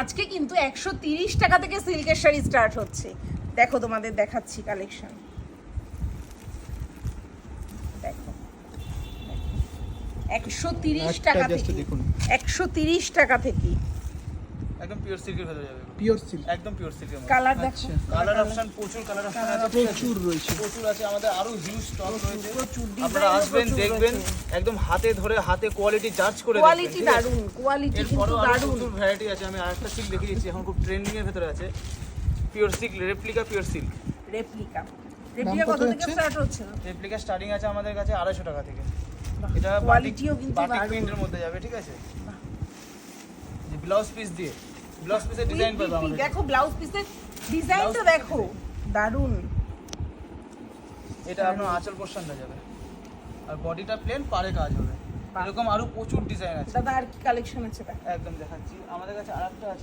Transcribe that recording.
আজকে কিন্তু 130 টাকা থেকে সিল্কের শাড়ি স্টার্ট হচ্ছে। দেখো তোমাদের দেখাচ্ছি কালেকশন, দেখো 130 টাকা থেকে, 130 টাকা থেকে একদম পিওর সিল্কের ভেতরে যাবে, পিওর সিল্ক, একদম পিওর সিল্কের মধ্যে। কালার দেখো, কালার অপশন প্রচুর, কালার অপশন আছে, প্রচুর রয়েছে, প্রচুর আছে, আমাদের আরো হিউজ স্টক রয়েছে। প্রচুর আপনারা ডিজাইন, আসবেন, দেখবেন, একদম হাতে ধরে হাতে কোয়ালিটি জাজ করে দেখবেন। কোয়ালিটি দারুন, কোয়ালিটি কিন্তু এরপরও আরো দারুন। প্রচুর ভ্যারাইটি আছে। আমি আরেকটা সিল্ক দেখিয়ে দিচ্ছি, এখন খুব ট্রেন্ডিং এর ভেতরে আছে, pure silk, replica pure silk. Replica, replica কত থেকে স্টার্ট হচ্ছে? রেপ্লিকা স্টার্টিং আছে আমাদের কাছে 250 টাকা থেকে। বাহ, এটা কোয়ালিটিও কিন্তু বাটিক দারুন। প্রিন্টের মধ্যে যাবে, ঠিক আছে? যে ব্লাউজ পিস দিয়ে, ব্লাউজ পিসের ডিজাইন পাবে আমাদের। দেখো ব্লাউজ পিসের ডিজাইনটা দেখো, দারুন। এটা আপনার আঁচল পোর্শনটা যাবে, আর বডিটা প্লেন, পাড়ে কাজ হবে। বাহ। এরকম আরো প্রচুর ডিজাইন আছে। দাদা আর কি কালেকশন আছে? একদম দেখাচ্ছি, আমাদের কাছে আরেকটা আছে